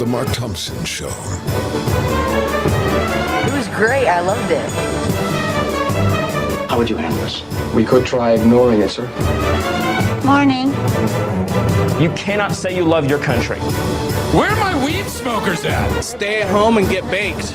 The Mark Thompson Show. It was great. I loved it. How would you handle this? We could try ignoring it, sir. Morning. You cannot say you love your country. Where are my weed smokers at? Stay at home and get baked.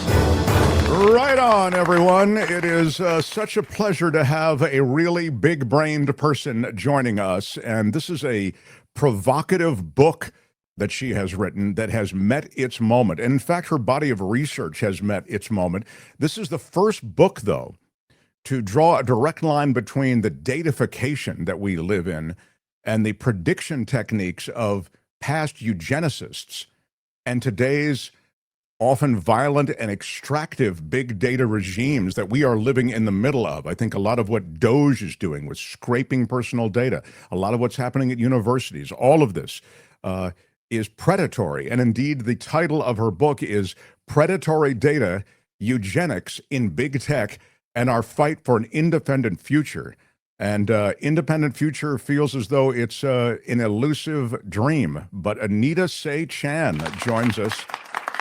Right on, everyone. It is such a pleasure to have a really big-brained person joining us. And this is a provocative book that she has written that has met its moment. And in fact, her body of research has met its moment. This is the first book, though, to draw a direct line between the datafication that we live in and the prediction techniques of past eugenicists and today's often violent and extractive big data regimes that we are living in the middle of. I think a lot of what Doge is doing with scraping personal data, a lot of what's happening at universities, all of this is predatory. And indeed, the title of her book is Predatory Data, Eugenics in Big Tech, and Our Fight for an Independent Future. And independent future feels as though it's an elusive dream. But Anita Chan joins us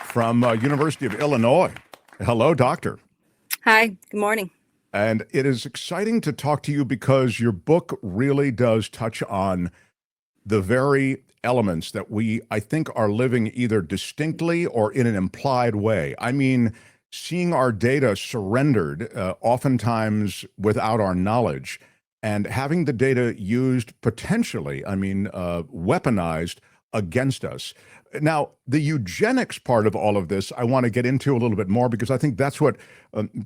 from University of Illinois. Hello, doctor. Hi, good morning. And it is exciting to talk to you because your book really does touch on the very elements that we, I think, are living either distinctly or in an implied way. I mean, seeing our data surrendered, oftentimes without our knowledge, and having the data used potentially, weaponized against us. Now, the eugenics part of all of this, I want to get into a little bit more because I think that's what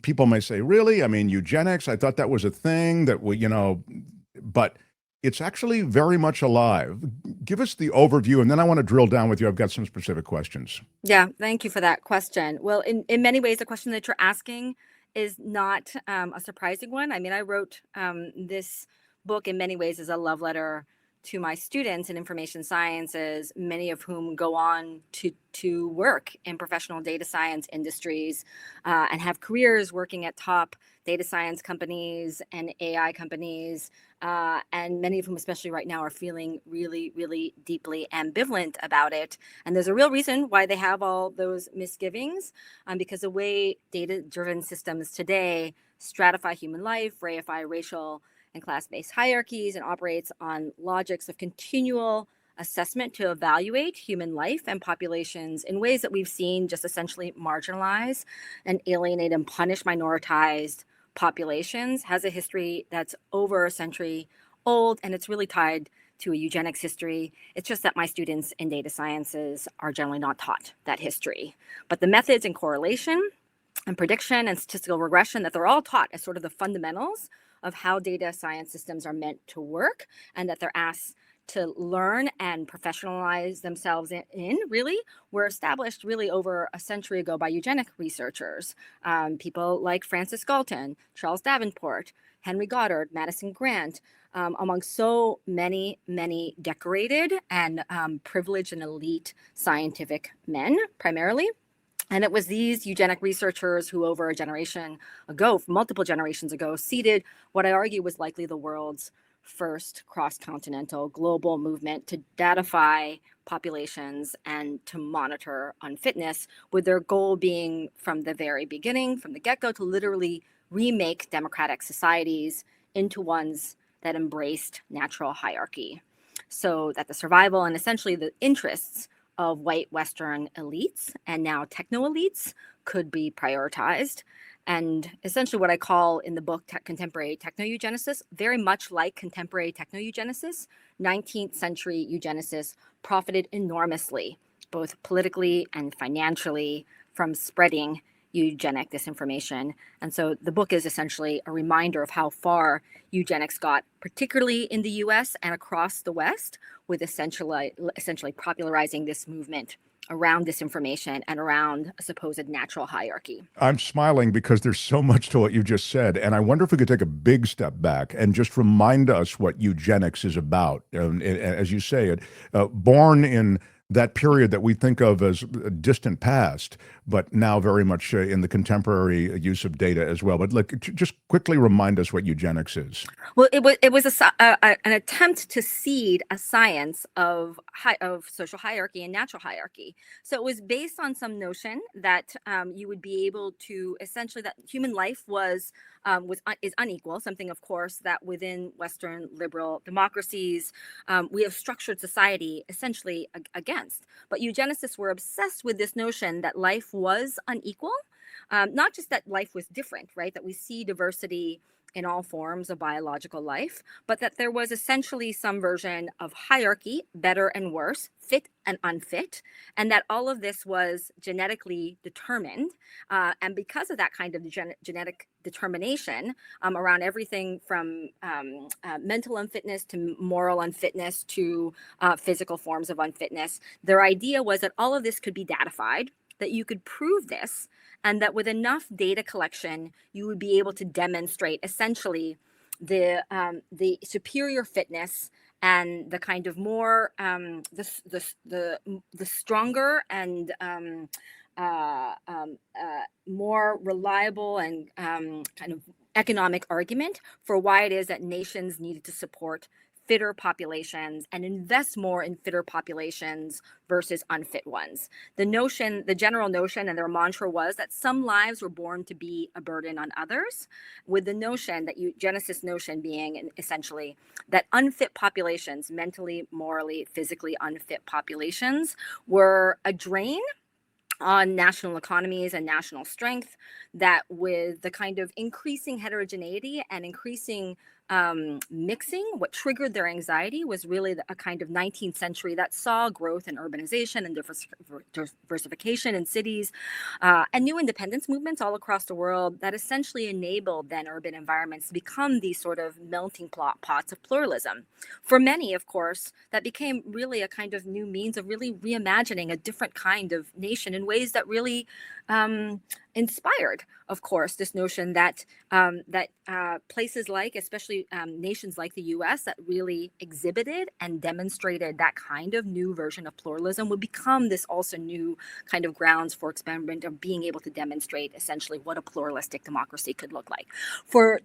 people may say, really? I mean, eugenics, I thought that was a thing that we, but it's actually very much alive. Give us the overview, and then I want to drill down with you. I've got some specific questions. Yeah, thank you for that question. Well, in many ways, the question that you're asking is not a surprising one. I mean, I wrote this book in many ways as a love letter to my students in information sciences, many of whom go on to work in professional data science industries and have careers working at top data science companies and AI companies. And many of whom, especially right now, are feeling really, really deeply ambivalent about it. And there's a real reason why they have all those misgivings, because the way data-driven systems today stratify human life, reify racial and class-based hierarchies, and operates on logics of continual assessment to evaluate human life and populations in ways that we've seen just essentially marginalize and alienate and punish minoritized populations, has a history that's over a century old, and it's really tied to a eugenics history. It's just that my students in data sciences are generally not taught that history. But the methods in correlation and prediction and statistical regression that they're all taught as sort of the fundamentals of how data science systems are meant to work, and that they're asked to learn and professionalize themselves in really were established really over a century ago by eugenic researchers. People like Francis Galton, Charles Davenport, Henry Goddard, Madison Grant, among so many, many decorated and privileged and elite scientific men primarily. And it was these eugenic researchers who over a generation ago, multiple generations ago, seeded what I argue was likely the world's first cross-continental global movement to datify populations and to monitor unfitness, with their goal being from the very beginning, from the get-go, to literally remake democratic societies into ones that embraced natural hierarchy, so that the survival and essentially the interests of white Western elites and now techno-elites could be prioritized. And essentially what I call in the book contemporary techno-eugenesis, very much like contemporary techno-eugenesis, 19th century eugenicists profited enormously, both politically and financially, from spreading eugenic disinformation. And so the book is essentially a reminder of how far eugenics got, particularly in the US and across the West, with essentially popularizing this movement around disinformation and around a supposed natural hierarchy. I'm smiling because there's so much to what you just said. And I wonder if we could take a big step back and just remind us what eugenics is about. As you say, it born in that period that we think of as a distant past, but now very much in the contemporary use of data as well. But look, just quickly remind us what eugenics is. Well, it was an attempt to seed a science of social hierarchy and natural hierarchy. So it was based on some notion that you would be able to essentially that human life is unequal. Something, of course, that within Western liberal democracies we have structured society essentially against. But eugenicists were obsessed with this notion that life was unequal, not just that life was different, right? That we see diversity in all forms of biological life, but that there was essentially some version of hierarchy, better and worse, fit and unfit, and that all of this was genetically determined. And because of that kind of genetic determination around everything from mental unfitness to moral unfitness to physical forms of unfitness, their idea was that all of this could be datified, that you could prove this, and that with enough data collection, you would be able to demonstrate essentially the superior fitness and the kind of more the stronger and more reliable and kind of economic argument for why it is that nations needed to support fitter populations and invest more in fitter populations versus unfit ones. The general notion and their mantra was that some lives were born to be a burden on others, with the notion that eugenicist notion being essentially that unfit populations, mentally, morally, physically unfit populations, were a drain on national economies and national strength, that with the kind of increasing heterogeneity and increasing mixing, what triggered their anxiety was really a kind of 19th century that saw growth in urbanization and diversification in cities and new independence movements all across the world that essentially enabled then urban environments to become these sort of melting pots of pluralism. For many, of course, that became really a kind of new means of really reimagining a different kind of nation in ways that really inspired, of course, this notion that places like, especially nations like the U.S. that really exhibited and demonstrated that kind of new version of pluralism would become this also new kind of grounds for experiment of being able to demonstrate essentially what a pluralistic democracy could look like. For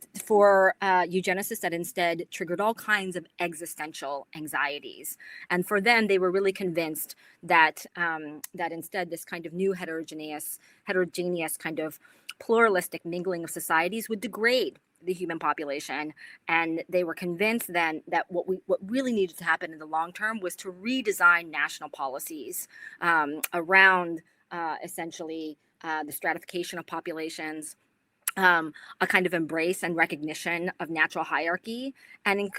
eugenicists, that instead triggered all kinds of existential anxieties, and for them, they were really convinced that that instead this kind of new heterogeneous kind of pluralistic mingling of societies would degrade the human population. And they were convinced then that what really needed to happen in the long term was to redesign national policies around essentially the stratification of populations, a kind of embrace and recognition of natural hierarchy, and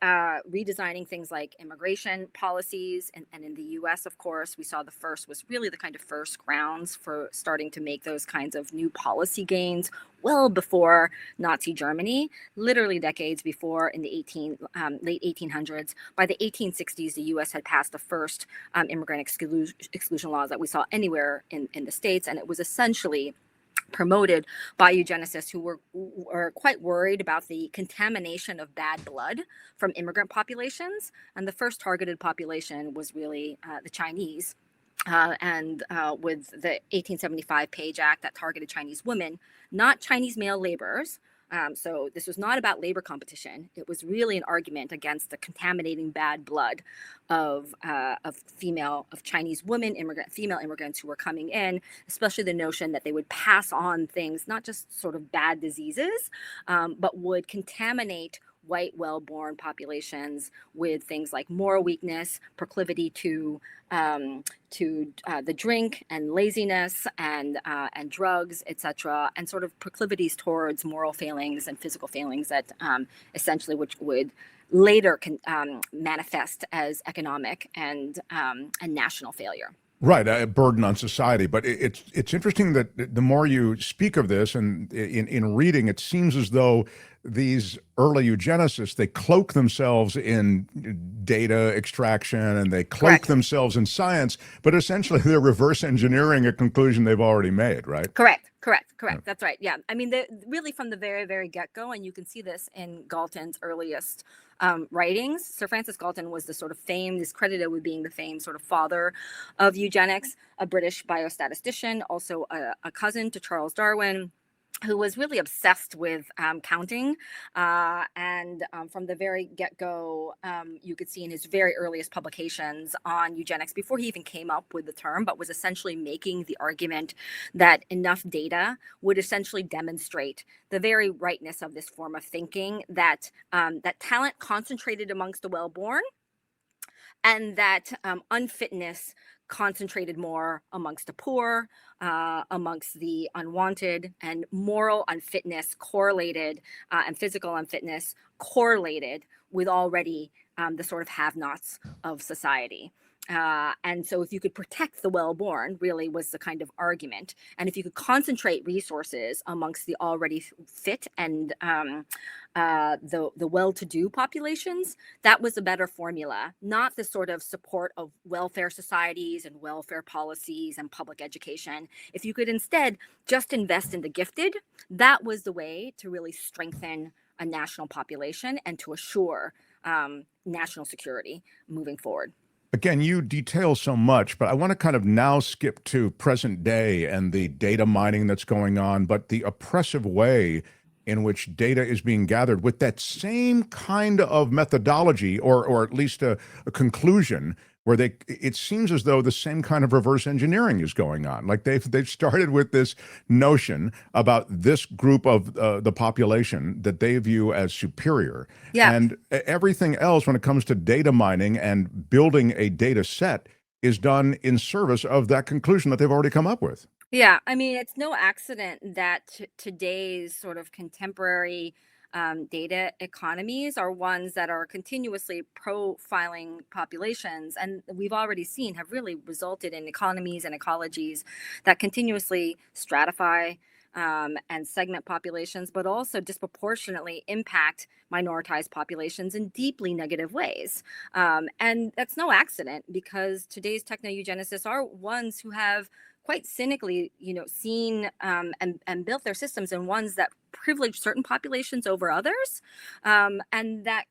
redesigning things like immigration policies. And in the U.S., of course, we saw the first was really the kind of first grounds for starting to make those kinds of new policy gains well before Nazi Germany, literally decades before in the late 1800s. By the 1860s, the U.S. had passed the first immigrant exclusion laws that we saw anywhere in the States, and it was essentially promoted by eugenicists who were quite worried about the contamination of bad blood from immigrant populations. And the first targeted population was really the Chinese. And with the 1875 Page Act that targeted Chinese women, not Chinese male laborers. So this was not about labor competition. It was really an argument against the contaminating bad blood of Chinese women, female immigrants who were coming in, especially the notion that they would pass on things, not just sort of bad diseases, but would contaminate white, well-born populations with things like moral weakness, proclivity to the drink and laziness and drugs, etc., and sort of proclivities towards moral failings and physical failings that essentially which would later manifest as economic and national failure. Right, a burden on society. But it's interesting that the more you speak of this, and in reading, it seems as though these early eugenicists, they cloak themselves in data extraction and they cloak Correct. themselves in science, but essentially they're reverse engineering a conclusion they've already made, right? Correct. That's right. Yeah. I mean, really from the very, very get-go, and you can see this in Galton's earliest writings. Sir Francis Galton was the sort of is credited with being the famed sort of father of eugenics, a British biostatistician, also a cousin to Charles Darwin, who was really obsessed with counting. And from the very get-go, you could see in his very earliest publications on eugenics, before he even came up with the term, but was essentially making the argument that enough data would essentially demonstrate the very rightness of this form of thinking, that that talent concentrated amongst the well-born, and that unfitness concentrated more amongst the poor, amongst the unwanted, and moral unfitness correlated, and physical unfitness correlated with already the sort of have-nots of society. And so if you could protect the well-born, really was the kind of argument. And if you could concentrate resources amongst the already fit and the well-to-do populations, that was a better formula, not the sort of support of welfare societies and welfare policies and public education. If you could instead just invest in the gifted, that was the way to really strengthen a national population and to assure national security moving forward. Again, you detail so much, but I want to kind of now skip to present day and the data mining that's going on, but the oppressive way in which data is being gathered with that same kind of methodology, or at least a conclusion where it seems as though the same kind of reverse engineering is going on. Like they've started with this notion about this group of the population that they view as superior. Yeah. And everything else when it comes to data mining and building a data set is done in service of that conclusion that they've already come up with. Yeah, I mean, it's no accident that today's sort of contemporary data economies are ones that are continuously profiling populations. And we've already seen have really resulted in economies and ecologies that continuously stratify and segment populations, but also disproportionately impact minoritized populations in deeply negative ways. And that's no accident, because today's techno-eugenicists are ones who have quite cynically, seen and built their systems in ones that privilege certain populations over others, and that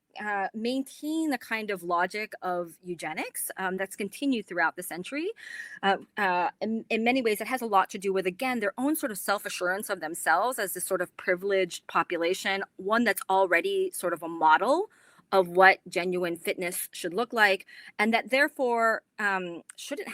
maintain the kind of logic of eugenics that's continued throughout the century. In many ways, it has a lot to do with, again, their own sort of self-assurance of themselves as this sort of privileged population, one that's already sort of a model of what genuine fitness should look like, and that therefore shouldn't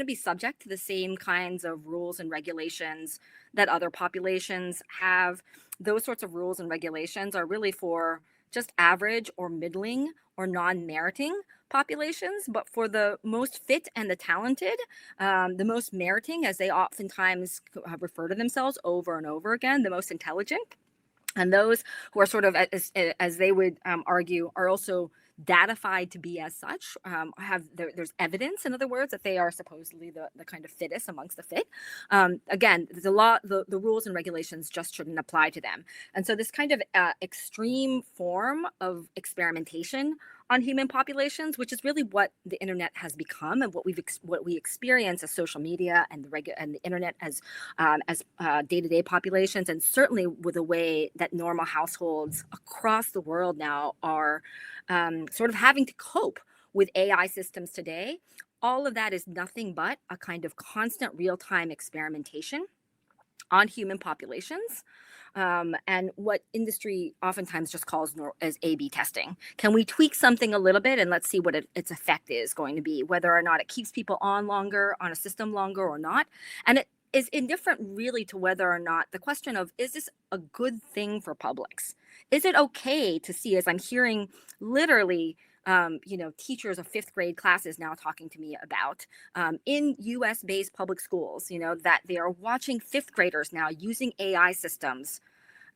be subject to the same kinds of rules and regulations that other populations have. Those sorts of rules and regulations are really for just average or middling or non-meriting populations, but for the most fit and the talented, the most meriting, as they oftentimes refer to themselves over and over again, the most intelligent. And those who are sort of, as they would argue, are also datified to be as such, there's evidence, in other words, that they are supposedly the kind of fittest amongst the fit. Again, the rules and regulations just shouldn't apply to them. And so this kind of extreme form of experimentation on human populations, which is really what the internet has become, and what we experience as social media and the internet as day-to-day populations, and certainly with the way that normal households across the world now are sort of having to cope with AI systems today. All of that is nothing but a kind of constant real-time experimentation on human populations. And what industry oftentimes just calls as A/B testing. Can we tweak something a little bit and let's see what its effect is going to be, whether or not it keeps people on longer, on a system longer or not. And it is indifferent really to whether or not the question of, is this a good thing for publics? Is it okay to see, as I'm hearing literally teachers of fifth grade classes now talking to me about in US based public schools, that they are watching fifth graders now using AI systems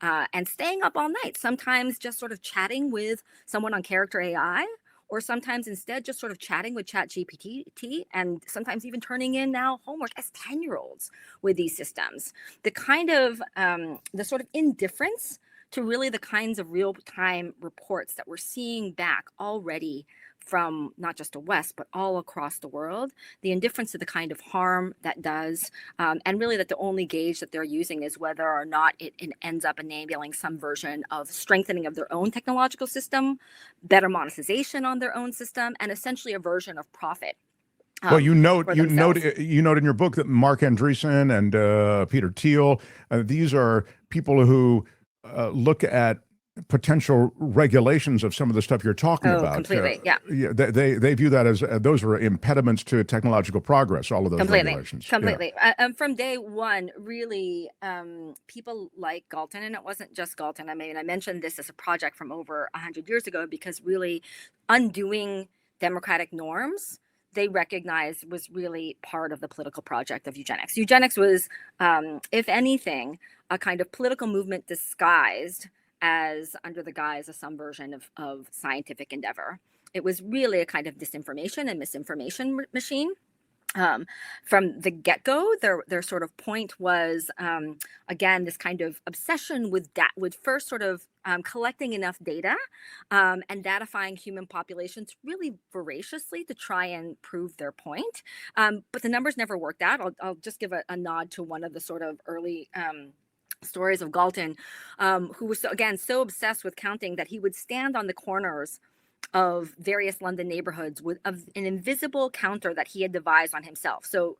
and staying up all night, sometimes just sort of chatting with someone on Character AI, or sometimes instead just sort of chatting with ChatGPT, and sometimes even turning in now homework as 10-year-olds with these systems. The kind of the sort of indifference to really the kinds of real-time reports that we're seeing back already from not just the West, but all across the world, the indifference to the kind of harm that does, and really that the only gauge that they're using is whether or not it ends up enabling some version of strengthening of their own technological system, better monetization on their own system, and essentially a version of profit. Well, you note for you note themselves. you note in your book that Mark Andreessen and Peter Thiel, these are people who look at potential regulations of some of the stuff you're talking Oh, about. completely. Yeah. Yeah, they view that as those are impediments to technological progress. All of those Completely, regulations. Yeah. completely. From day one, really, people like Galton, and it wasn't just Galton. I mean, I mentioned this as a project from over 100 years ago because really undoing democratic norms, they recognized was really part of the political project of eugenics. Eugenics was, if anything, a kind of political movement disguised as under the guise of some version of scientific endeavor. It was really a kind of disinformation and misinformation machine. From the get-go, their sort of point was, again, this kind of obsession with first sort of collecting enough data and datifying human populations really voraciously to try and prove their point. But the numbers never worked out. I'll just give a nod to one of the sort of early stories of Galton, who was, again, so obsessed with counting that he would stand on the corners of various London neighborhoods with an invisible counter that he had devised on himself. So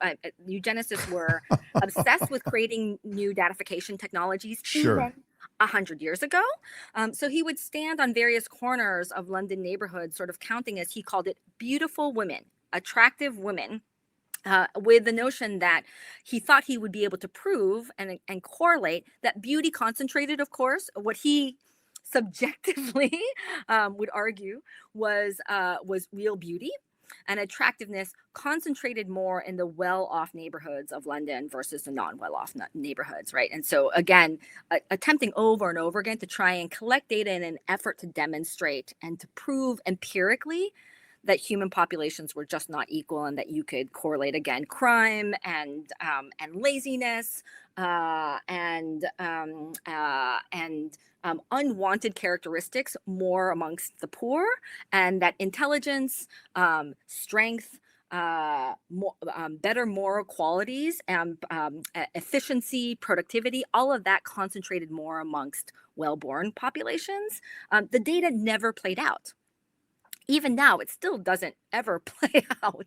eugenicists were obsessed with creating new datification technologies Sure. even 100 years ago. So he would stand on various corners of London neighborhoods, sort of counting, as he called it, beautiful women, attractive women, with the notion that he thought he would be able to prove and correlate that beauty concentrated, of course, what he subjectively would argue was real beauty, and attractiveness concentrated more in the well-off neighborhoods of London versus the non-well-off neighborhoods, right? And so again, attempting over and over again to try and collect data in an effort to demonstrate and to prove empirically that human populations were just not equal, and that you could correlate, again, crime and laziness and unwanted characteristics more amongst the poor, and that intelligence, strength, better moral qualities, and efficiency, productivity, all of that concentrated more amongst well-born populations. The data never played out. Even now, it still doesn't ever play out.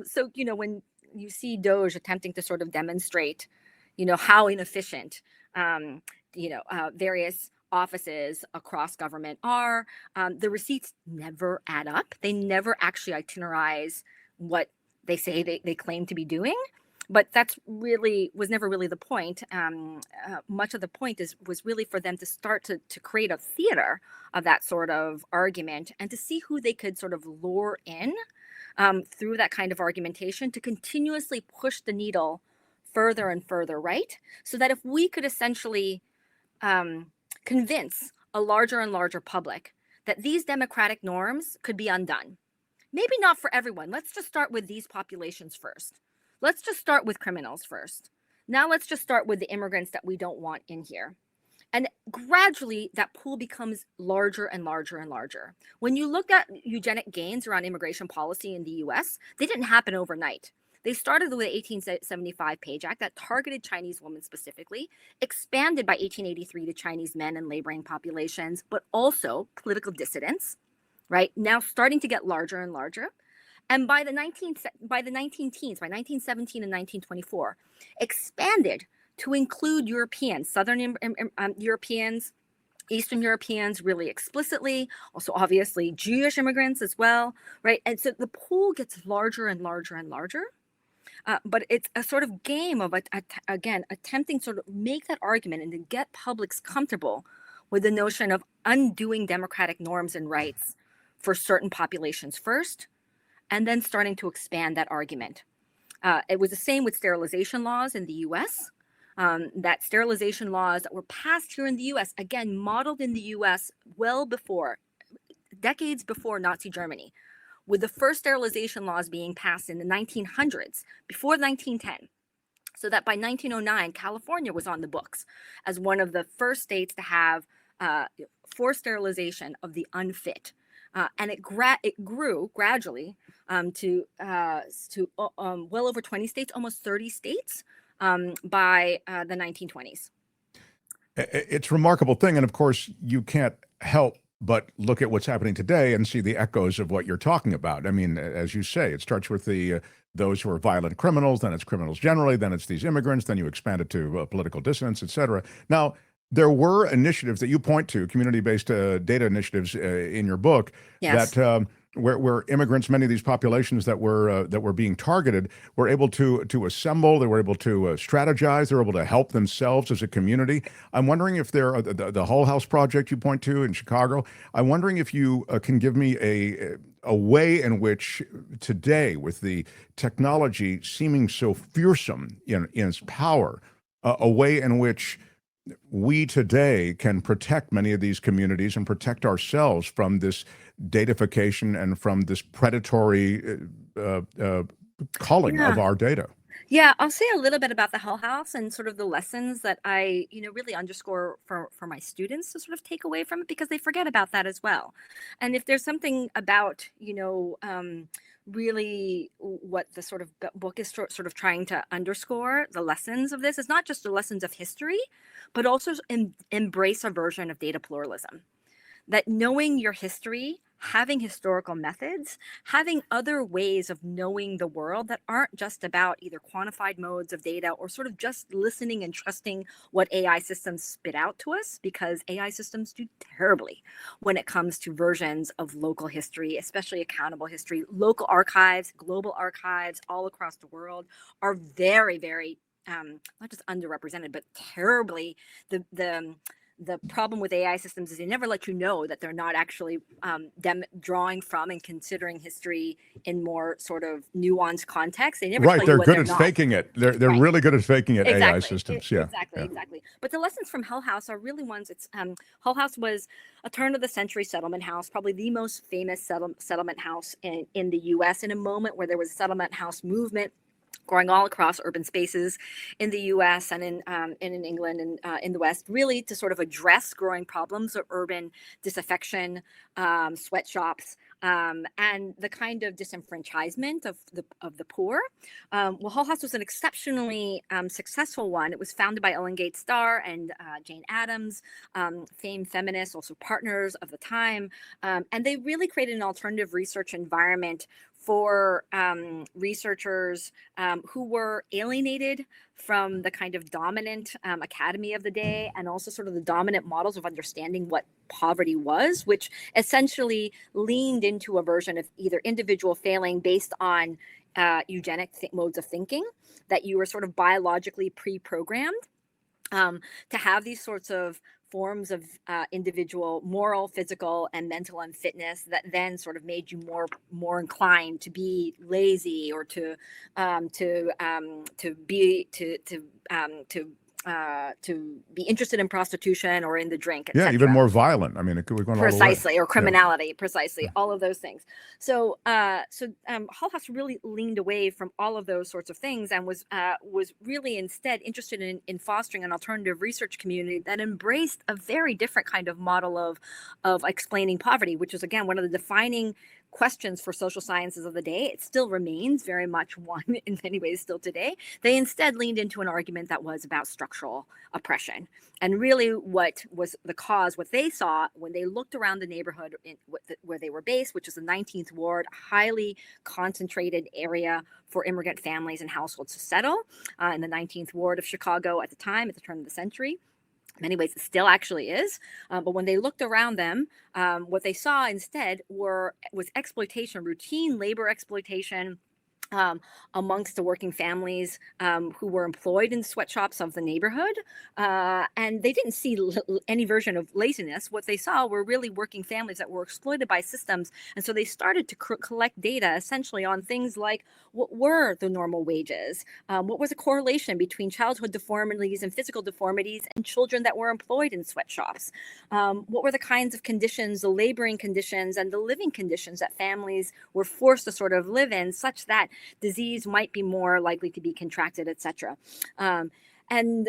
So, when you see Doge attempting to sort of demonstrate, how inefficient, various offices across government are, the receipts never add up. They never actually itinerize what they say they claim to be doing. But that's was never really the point. Much of the point was really for them to start to create a theater of that sort of argument, and to see who they could sort of lure in through that kind of argumentation to continuously push the needle further and further right, so that if we could essentially convince a larger and larger public that these democratic norms could be undone. Maybe not for everyone. Let's just start with these populations first. Let's just start with criminals first. Now let's just start with the immigrants that we don't want in here. And gradually that pool becomes larger and larger and larger. When you look at eugenic gains around immigration policy in the US, they didn't happen overnight. They started with the 1875 Page Act that targeted Chinese women specifically, expanded by 1883 to Chinese men and laboring populations, but also political dissidents, right? Now starting to get larger and larger. And by the 19 teens, by 1917 and 1924, expanded to include Europeans, Southern Europeans, Eastern Europeans really explicitly, also obviously Jewish immigrants as well, right? And so the pool gets larger and larger and larger. But it's a sort of game of, again, attempting to sort of make that argument and to get publics comfortable with the notion of undoing democratic norms and rights for certain populations first, and then starting to expand that argument. It was the same with sterilization laws in the US, that sterilization laws that were passed here in the US, again, modeled in the US well before, decades before Nazi Germany, with the first sterilization laws being passed in the 1900s, before 1910. So that by 1909, California was on the books as one of the first states to have forced sterilization of the unfit. And it grew gradually to well over 20 states, almost 30 states by the 1920s. It's a remarkable thing. And of course, you can't help but look at what's happening today and see the echoes of what you're talking about. I mean, as you say, it starts with those who are violent criminals, then it's criminals generally, then it's these immigrants, then you expand it to political dissidents, et cetera. Now, there were initiatives that you point to, community-based data initiatives in your book, Yes. that where immigrants, many of these populations that were being targeted, were able to assemble, they were able to strategize, they were able to help themselves as a community. I'm wondering if the Hull House project you point to in Chicago. I'm wondering if you can give me a way in which today, with the technology seeming so fearsome in its power, a way in which we today can protect many of these communities and protect ourselves from this datafication and from this predatory culling of our data. Yeah, I'll say a little bit about the Hull House and sort of the lessons that I, really underscore for my students to sort of take away from it, because they forget about that as well. And if there's something about, really what the sort of book is sort of trying to underscore, the lessons of this is not just the lessons of history, but also embrace a version of data pluralism. That knowing your history, having historical methods, having other ways of knowing the world that aren't just about either quantified modes of data or sort of just listening and trusting what AI systems spit out to us, because AI systems do terribly when it comes to versions of local history, especially accountable history. Local archives, global archives all across the world are very, very not just underrepresented, but terribly the problem with AI systems is they never let you know that they're not actually them drawing from and considering history in more sort of nuanced context. They never tell you They're what good they're at not. faking it. They're Right. really good at faking it. AI Exactly. systems. Yeah. Exactly. But the lessons from Hull House are really ones. It's Hull House was a turn of the century settlement house, probably the most famous settlement house in the U.S. in a moment where there was a settlement house movement growing all across urban spaces in the U.S. and in England and in the West, really to sort of address growing problems of urban disaffection, sweatshops, and the kind of disenfranchisement of the poor. Well, Hull House was an exceptionally successful one. It was founded by Ellen Gates Starr and Jane Addams, famed feminists, also partners of the time, and they really created an alternative research environment for researchers who were alienated from the kind of dominant academy of the day, and also sort of the dominant models of understanding what poverty was, which essentially leaned into a version of either individual failing based on eugenic modes of thinking, that you were sort of biologically pre-programmed to have these sorts of forms of individual moral, physical, and mental unfitness that then sort of made you more inclined to be lazy or to be interested in prostitution or in the drink, etc. Yeah, even more violent. I mean, we're going Precisely, all the way. or criminality, precisely, all of those things. So, Hull House really leaned away from all of those sorts of things and was really instead interested in fostering an alternative research community that embraced a very different kind of model of explaining poverty, which is again one of the defining questions for social sciences of the day. It still remains very much one in many ways still today. They instead leaned into an argument that was about structural oppression. And really what was the cause, what they saw when they looked around the neighborhood where they were based, which is the 19th Ward, highly concentrated area for immigrant families and households to settle in the 19th Ward of Chicago at the time, at the turn of the century. In many ways, it still actually is. But when they looked around them, what they saw instead was exploitation, routine labor exploitation amongst the working families who were employed in sweatshops of the neighborhood. And they didn't see any version of laziness. What they saw were really working families that were exploited by systems. And so they started to collect data essentially on things like what were the normal wages? What was the correlation between childhood deformities and physical deformities and children that were employed in sweatshops? What were the kinds of conditions, the laboring conditions and the living conditions that families were forced to sort of live in, such that disease might be more likely to be contracted, etc. And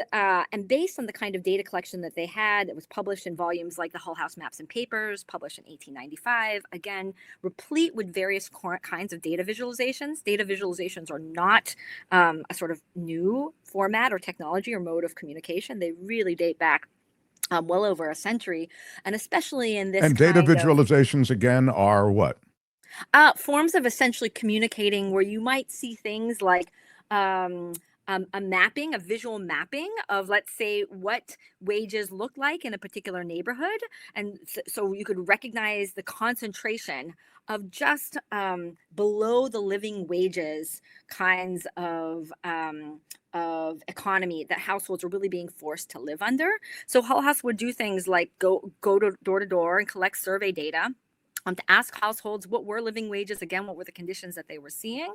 based on the kind of data collection that they had, it was published in volumes like the Hull House Maps and Papers, published in 1895, again, replete with various kinds of data visualizations. Data visualizations are not a sort of new format or technology or mode of communication. They really date back well over a century, and especially in this And data kind of visualizations again are what? forms of essentially communicating where you might see things like a mapping, a visual mapping of, let's say, what wages look like in a particular neighborhood. And so you could recognize the concentration of just below the living wages kinds of economy that households are really being forced to live under. So Hull House would do things like go to door and collect survey data to ask households what were living wages, again, what were the conditions that they were seeing,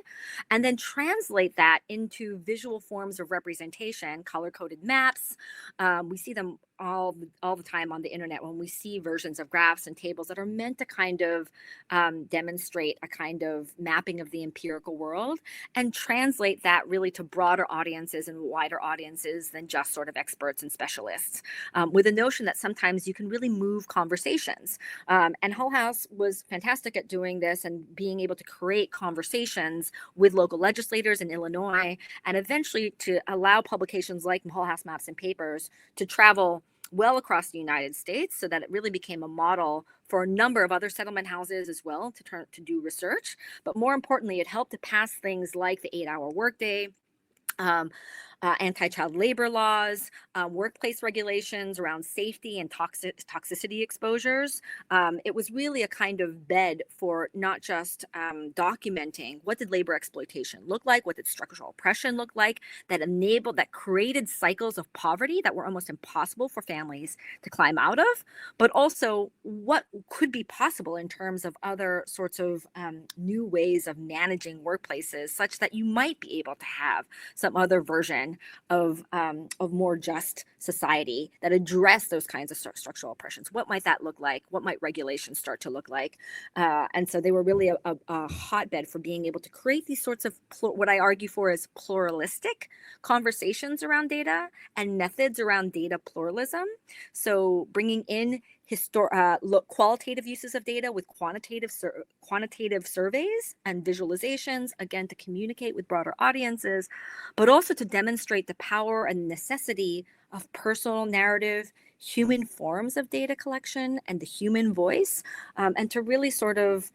and then translate that into visual forms of representation, color-coded maps. We see them all the time on the internet when we see versions of graphs and tables that are meant to kind of demonstrate a kind of mapping of the empirical world and translate that really to broader audiences and wider audiences than just sort of experts and specialists, with a notion that sometimes you can really move conversations. And Hull House was fantastic at doing this and being able to create conversations with local legislators in Illinois, and eventually to allow publications like Hull House Maps and Papers to travel well across the United States, so that it really became a model for a number of other settlement houses as well to do research. But more importantly, it helped to pass things like the 8-hour workday, anti-child labor laws, workplace regulations around safety and toxicity exposures. It was really a kind of bed for not just documenting what did labor exploitation look like, what did structural oppression look like, that created cycles of poverty that were almost impossible for families to climb out of, but also what could be possible in terms of other sorts of new ways of managing workplaces, such that you might be able to have some other version of more just society that address those kinds of structural oppressions. What might that look like? What might regulations start to look like? And so they were really a hotbed for being able to create these sorts of what I argue for as pluralistic conversations around data and methods around data pluralism. So bringing in qualitative uses of data with quantitative surveys and visualizations, again, to communicate with broader audiences, but also to demonstrate the power and necessity of personal narrative, human forms of data collection and the human voice, and to really sort of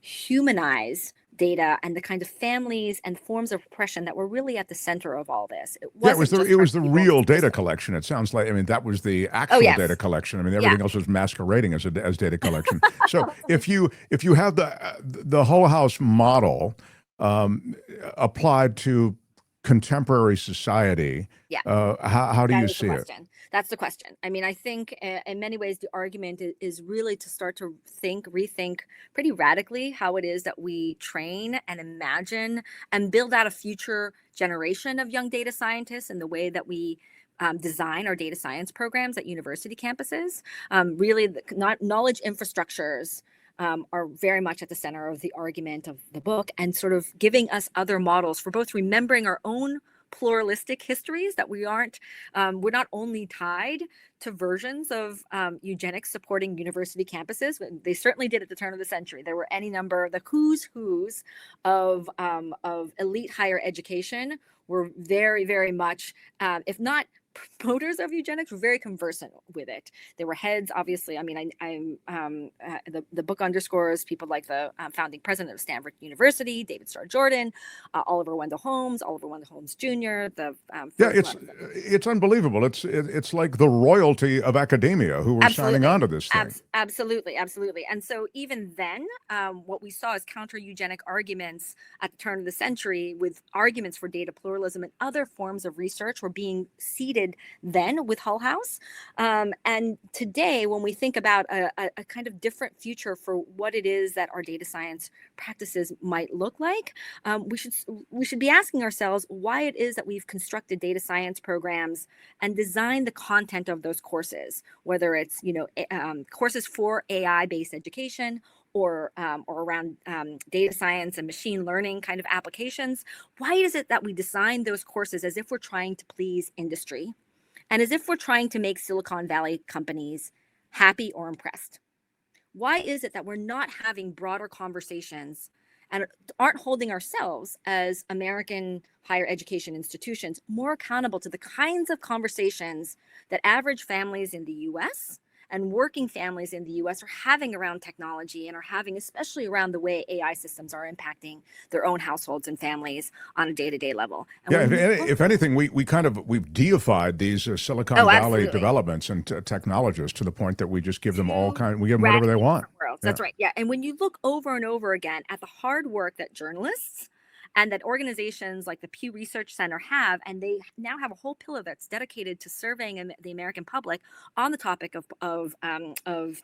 humanize data and the kind of families and forms of oppression that were really at the center of all this. It was the real data collection. It sounds like, I mean, that was the actual data collection. I mean, everything else was masquerading as data collection. So if you have the Hull House model applied to contemporary society, how do you see it? That's the question. I mean, I think in many ways, the argument is really to start to rethink pretty radically how it is that we train and imagine and build out a future generation of young data scientists in the way that we design our data science programs at university campuses. Really, knowledge infrastructures are very much at the center of the argument of the book, and sort of giving us other models for both remembering our own pluralistic histories, that we're not only tied to versions of eugenics supporting university campuses. They certainly did at the turn of the century. There were any number, the who's of elite higher education were very, very much, if not promoters of eugenics, were very conversant with it. They were heads, obviously. I mean, the book underscores people like the founding president of Stanford University, David Starr Jordan, Oliver Wendell Holmes Jr. It's unbelievable. It's like the royalty of academia who were signing on to this thing. Absolutely. And so even then, what we saw is counter-eugenic arguments at the turn of the century, with arguments for data pluralism and other forms of research, were being seeded then with Hull House. And today, when we think about a kind of different future for what it is that our data science practices might look like, we should be asking ourselves why it is that we've constructed data science programs and designed the content of those courses, whether it's courses for AI-based education, or around data science and machine learning kind of applications. Why is it that we design those courses as if we're trying to please industry and as if we're trying to make Silicon Valley companies happy or impressed? Why is it that we're not having broader conversations and aren't holding ourselves as American higher education institutions more accountable to the kinds of conversations that average families in the US and working families in the US are having around technology and are having, especially around the way AI systems are impacting their own households and families on a day-to-day level? And if anything, we've deified these Silicon Valley absolutely. developments and technologists to the point that we just give them we give them whatever they want. That's right. Yeah. And when you look over and over again at the hard work that journalists and that organizations like the Pew Research Center have, and they now have a whole pillar that's dedicated to surveying the American public on the topic of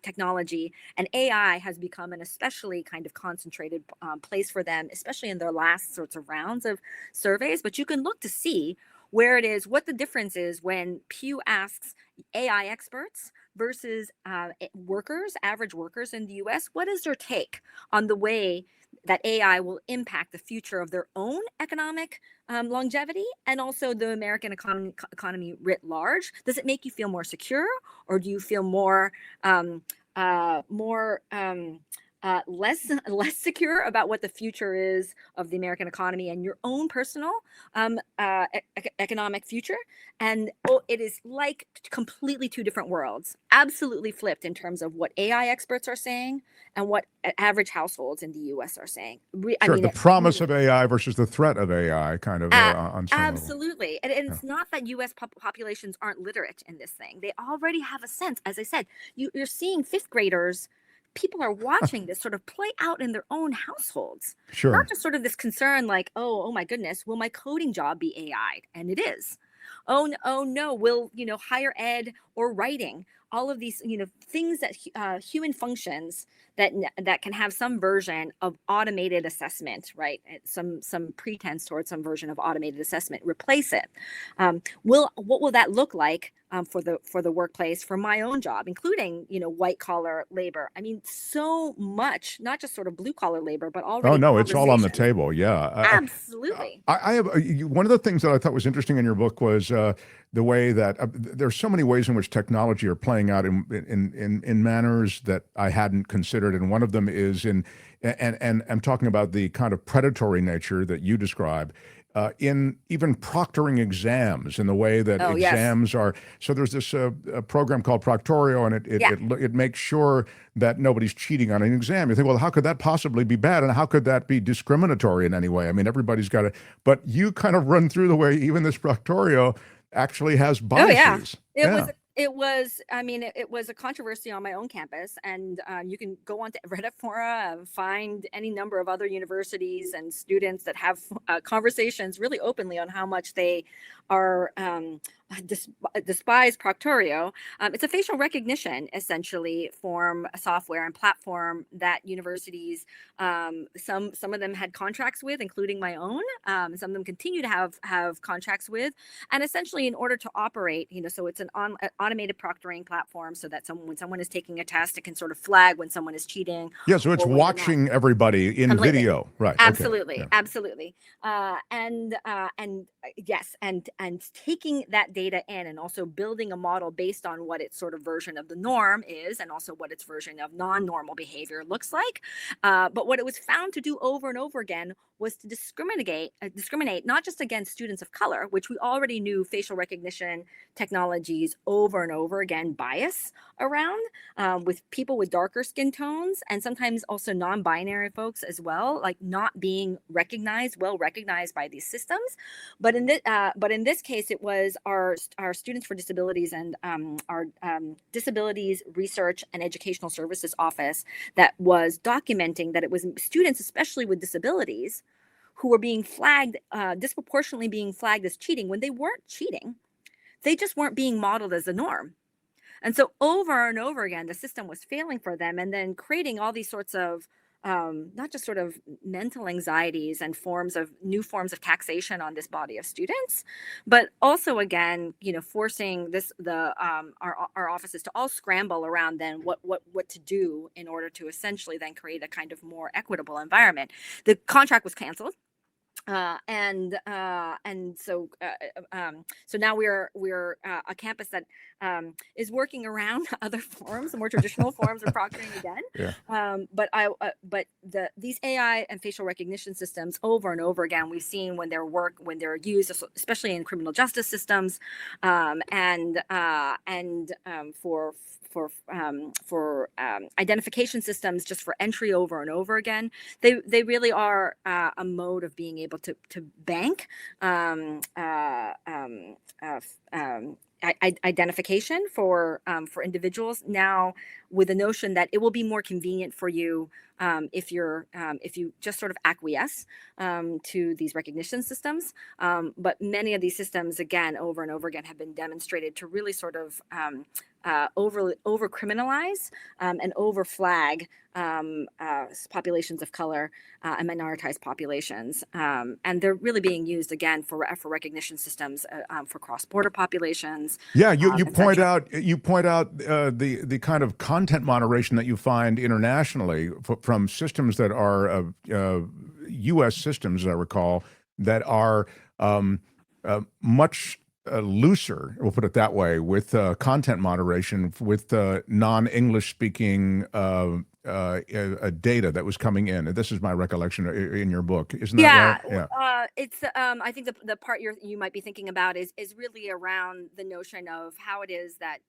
technology, and AI has become an especially kind of concentrated place for them, especially in their last sorts of rounds of surveys. But you can look to see where it is, what the difference is when Pew asks AI experts versus average workers in the US, what is their take on the way that AI will impact the future of their own economic longevity and also the American economy writ large? Does it make you feel more secure, or do you feel less secure about what the future is of the American economy and your own personal economic future? And it is like completely two different worlds, absolutely flipped in terms of what AI experts are saying and what average households in the US are saying. The promise of AI versus the threat of AI kind of on some absolutely. And it's not that US populations aren't literate in this thing. They already have a sense. As I said, you're seeing fifth graders. People are watching this sort of play out in their own households. Sure. Not just sort of this concern like, oh my goodness, will my coding job be AI'd? And it is. Oh no, will, higher ed or writing, all of these, things that human functions that can have some version of automated assessment, right? Some pretense towards some version of automated assessment, replace it. What will that look like for the workplace, for my own job, including, white collar labor? I mean, so much, not just sort of blue collar labor, but already. Oh no, it's all on the table. Yeah, absolutely. I have one of the things that I thought was interesting in your book was the way that there's so many ways in which technology are playing out in manners that I hadn't considered, and one of them is and I'm talking about the kind of predatory nature that you describe. In even proctoring exams, in the way that exams are. So there's this program called Proctorio, and it makes sure that nobody's cheating on an exam. You think, well, how could that possibly be bad, and how could that be discriminatory in any way? I mean, everybody's got it, but you kind of run through the way even this Proctorio actually has biases. It was a controversy on my own campus, and you can go on to Reddit fora and find any number of other universities and students that have conversations really openly on how much they are despise Proctorio. It's a facial recognition, essentially, form software and platform that universities, some of them had contracts with, including my own. Some of them continue to have contracts with, and essentially, in order to operate, so it's an automated proctoring platform, so that when someone is taking a test, it can sort of flag when someone is cheating. Yeah, so it's watching everybody in video, right? Absolutely, okay. Absolutely. Yes, and taking that data in and also building a model based on what its sort of version of the norm is, and also what its version of non-normal behavior looks like. But what it was found to do over and over again was to discriminate not just against students of color, which we already knew facial recognition technologies over and over again bias around, with people with darker skin tones, and sometimes also non-binary folks as well, like not being well recognized by these systems. But in this case, it was our Students for Disabilities and our Disabilities Research and Educational Services Office that was documenting that it was students, especially with disabilities, who were being flagged, disproportionately being flagged as cheating when they weren't cheating. They just weren't being modeled as a norm. And so over and over again, the system was failing for them, and then creating all these sorts of not just sort of mental anxieties and new forms of taxation on this body of students, but also again, forcing our offices to all scramble around then what to do in order to essentially then create a kind of more equitable environment. The contract was canceled. So now we're a campus that is working around other forms, the more traditional forms of proctoring again. Yeah. But these AI and facial recognition systems over and over again, we've seen when they're used, especially in criminal justice systems, for identification systems, just for entry over and over again. They really are a mode of being able to bank identification for individuals now, with the notion that it will be more convenient for you if you just sort of acquiesce to these recognition systems. But many of these systems, again, over and over again, have been demonstrated to really sort of over criminalize and over flag populations of color and minoritized populations, and they're really being used again for recognition systems for cross-border populations. Yeah, you point out the kind of content moderation that you find internationally from systems that are U.S. systems, as I recall, that are much looser, we'll put it that way, with content moderation, with non-English speaking data that was coming in. And this is my recollection in your book, isn't that right? Yeah. It's I think the part you might be thinking about is really around the notion of how it is that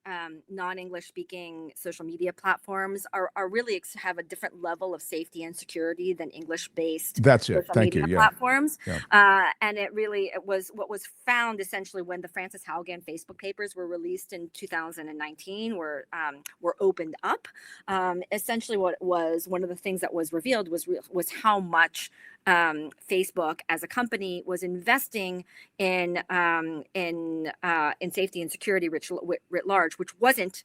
non-English speaking social media platforms are really have a different level of safety and security than English-based social media platforms. Yeah. And it was what was found essentially when the Frances Haugen Facebook papers were released in 2019, were opened up. Essentially, what was one of the things that was revealed was how much Facebook as a company was investing in safety and security writ large, which wasn't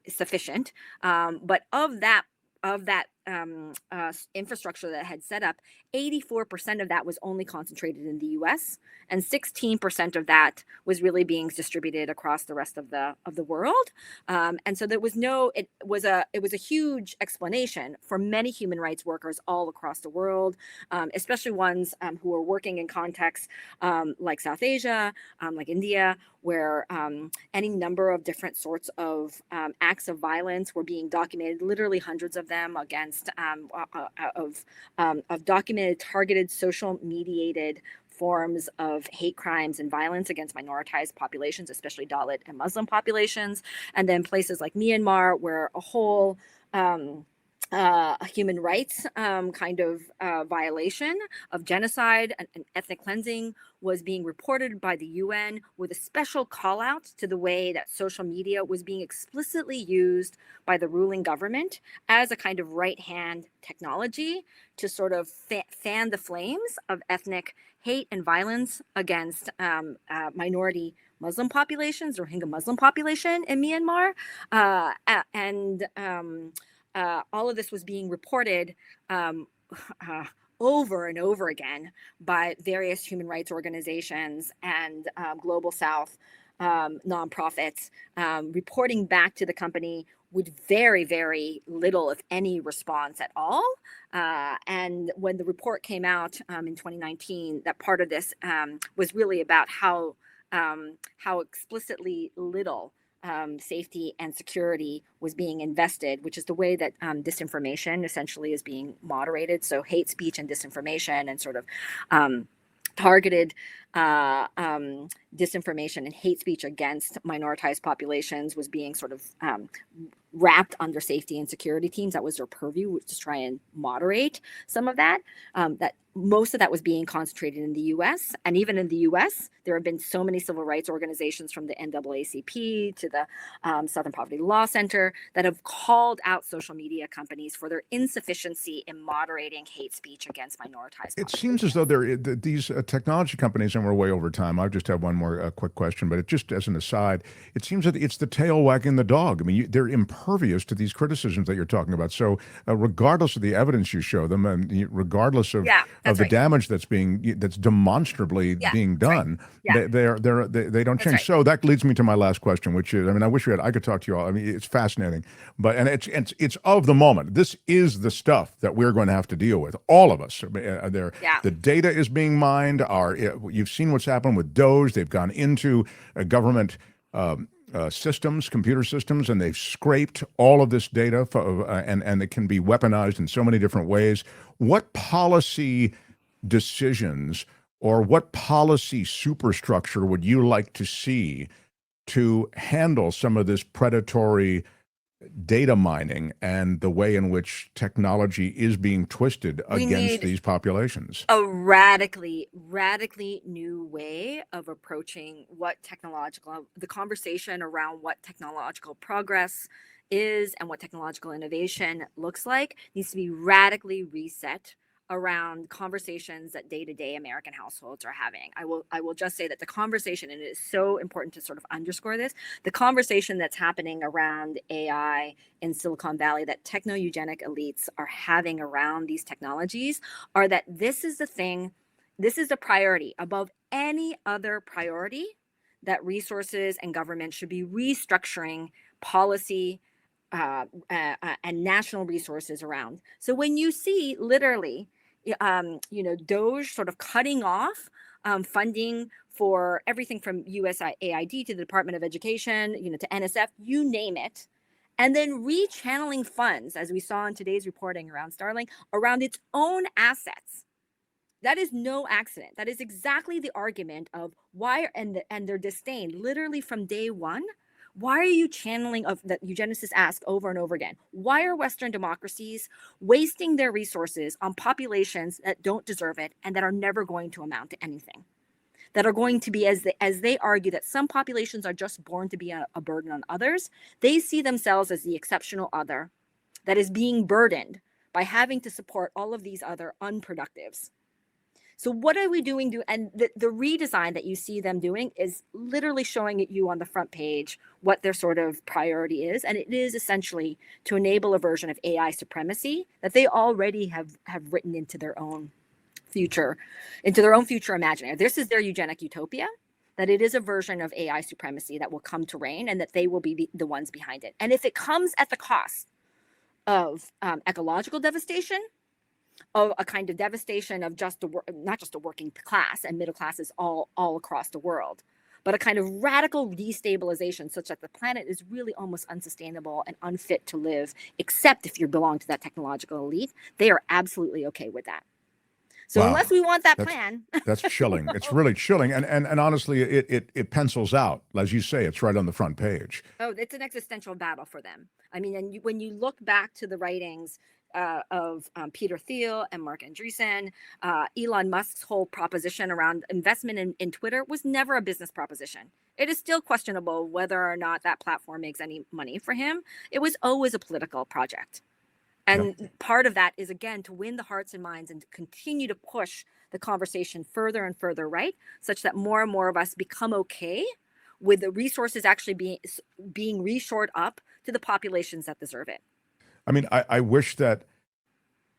sufficient. But of that infrastructure that had set up, 84% of that was only concentrated in the U.S. and 16% of that was really being distributed across the rest of the world. And so it was a huge explanation for many human rights workers all across the world, especially ones who are working in contexts like South Asia, like India, where any number of different sorts of acts of violence were being documented, literally hundreds of them, against of documented, targeted, social mediated forms of hate crimes and violence against minoritized populations, especially Dalit and Muslim populations. And then places like Myanmar, where a whole human rights kind of violation of genocide and ethnic cleansing was being reported by the UN, with a special call out to the way that social media was being explicitly used by the ruling government as a kind of right-hand technology to sort of fan the flames of ethnic hate and violence against minority Muslim populations, Rohingya Muslim population in Myanmar. All of this was being reported over and over again by various human rights organizations and Global South nonprofits, reporting back to the company with very, very little, if any, response at all. And when the report came out in 2019, that part of this was really about how explicitly little safety and security was being invested, which is the way that disinformation essentially is being moderated. So hate speech and disinformation and sort of targeted disinformation and hate speech against minoritized populations was being sort of wrapped under safety and security teams. That was their purview, to try and moderate some of that. That most of that was being concentrated in the U.S. And even in the U.S., there have been so many civil rights organizations, from the NAACP to the Southern Poverty Law Center, that have called out social media companies for their insufficiency in moderating hate speech against minoritized populations. It seems as though these technology companies, and we're way over time, I just have one more quick question, but it just as an aside, it seems that it's the tail wagging the dog. I mean, they're imperfect. impervious to these criticisms that you're talking about. So, regardless of the evidence you show them, and regardless of the damage that's demonstrably being done, they don't change. So that leads me to my last question, which is, I mean, I could talk to you all. I mean, it's fascinating, but it's of the moment. This is the stuff that we're going to have to deal with, all of us. The data is being mined. You've seen what's happened with Doge. They've gone into government systems, computer systems, and they've scraped all of this data, and it can be weaponized in so many different ways. What policy decisions or what policy superstructure would you like to see to handle some of this predatory data mining and the way in which technology is being twisted against these populations? A radically new way of approaching the conversation around what technological progress is and what technological innovation looks like needs to be radically reset around conversations that day-to-day American households are having. I will just say that the conversation, and it is so important to sort of underscore this, the conversation that's happening around AI in Silicon Valley, that techno-eugenic elites are having around these technologies, are that this is the priority above any other priority, that resources and government should be restructuring policy and national resources around. So when you see literally Doge sort of cutting off funding for everything from USAID to the Department of Education, to NSF, you name it, and then rechanneling funds, as we saw in today's reporting around Starlink, around its own assets. That is no accident. That is exactly the argument of why, and their disdain, literally from day one. Why are you channeling that eugenicists ask over and over again? Why are Western democracies wasting their resources on populations that don't deserve it and that are never going to amount to anything? That are going to be, as they argue, that some populations are just born to be a burden on others. They see themselves as the exceptional other that is being burdened by having to support all of these other unproductives. So what are we doing? And the redesign that you see them doing is literally showing you on the front page what their sort of priority is. And it is essentially to enable a version of AI supremacy that they already have written into their own future imaginary. This is their eugenic utopia, that it is a version of AI supremacy that will come to reign and that they will be the ones behind it. And if it comes at the cost of ecological devastation, of a kind of devastation of not just the working class and middle classes all across the world, but a kind of radical destabilization such that the planet is really almost unsustainable and unfit to live, except if you belong to that technological elite, they are absolutely okay with that. So unless we want that plan. That's chilling. It's really chilling. And honestly, it pencils out. As you say, it's right on the front page. Oh, it's an existential battle for them. I mean, and when you look back to the writings of Peter Thiel and Mark Andreessen, Elon Musk's whole proposition around investment in Twitter was never a business proposition. It is still questionable whether or not that platform makes any money for him. It was always a political project. And part of that is, again, to win the hearts and minds and to continue to push the conversation further and further right, such that more and more of us become okay with the resources actually being reshored up to the populations that deserve it. I mean, I wish that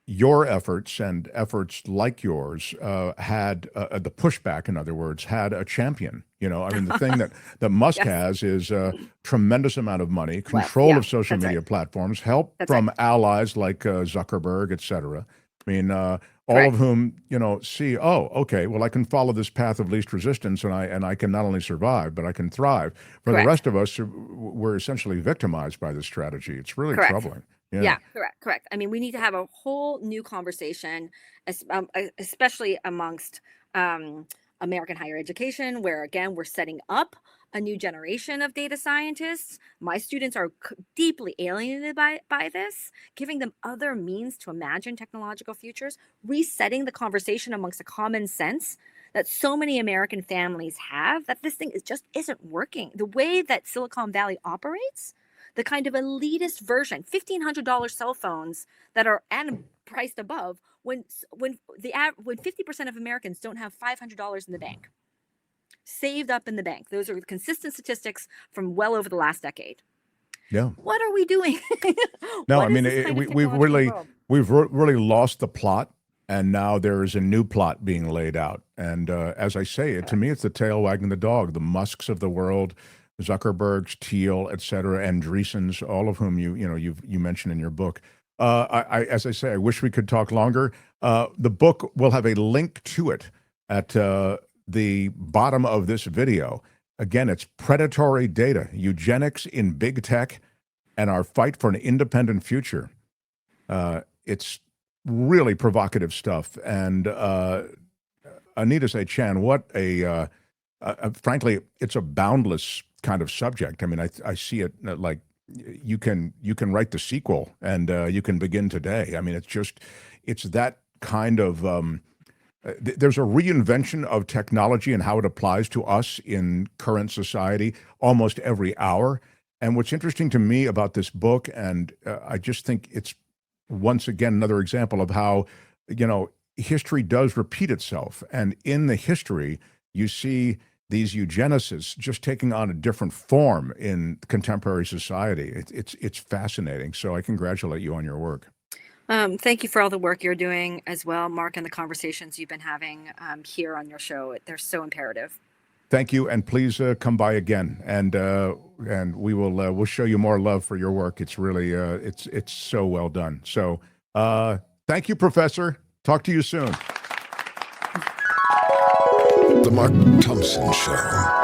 your efforts and efforts like yours had the pushback, in other words, had a champion. I mean, the thing that Musk has is a tremendous amount of money, control of social media platforms, help from allies like Zuckerberg, et cetera. I mean, all of whom, see, okay, well, I can follow this path of least resistance and I can not only survive, but I can thrive. For the rest of us, we're essentially victimized by this strategy. It's really troubling. Yeah, correct. I mean, we need to have a whole new conversation, especially amongst American higher education, where, again, we're setting up a new generation of data scientists. My students are deeply alienated by this, giving them other means to imagine technological futures, resetting the conversation amongst a common sense that so many American families have, that this thing just isn't working. The way that Silicon Valley operates, the kind of elitist version, $1,500 cell phones that are priced above, when 50% of Americans don't have $500 in the bank, saved up in the bank. Those are consistent statistics from well over the last decade. Yeah. What are we doing? No, What I is mean, this kind of we've technological really, world? really lost the plot, and now there is a new plot being laid out. And as I say, to me, it's the tail wagging the dog. The Musks of the world, Zuckerbergs, Thiel, et cetera, Andreessens, all of whom you mentioned in your book. As I say, I wish we could talk longer. The book will have a link to it at the bottom of this video. Again, it's Predatory Data, Eugenics in Big Tech, and Our Fight for an Independent Future. It's really provocative stuff. And Anita Chan, what frankly, it's a boundless kind of subject. I mean, I see it like you can write the sequel and you can begin today. I mean, it's that kind of, there's a reinvention of technology and how it applies to us in current society almost every hour. And what's interesting to me about this book, and I just think it's once again another example of how, history does repeat itself. And in the history, you see these eugenicists just taking on a different form in contemporary society. It's fascinating. So I congratulate you on your work. Thank you for all the work you're doing as well, Mark, and the conversations you've been having here on your show. They're so imperative. Thank you, and please come by again, and we will we'll show you more love for your work. It's really it's so well done. So thank you, Professor. Talk to you soon. The Mark Thompson Show.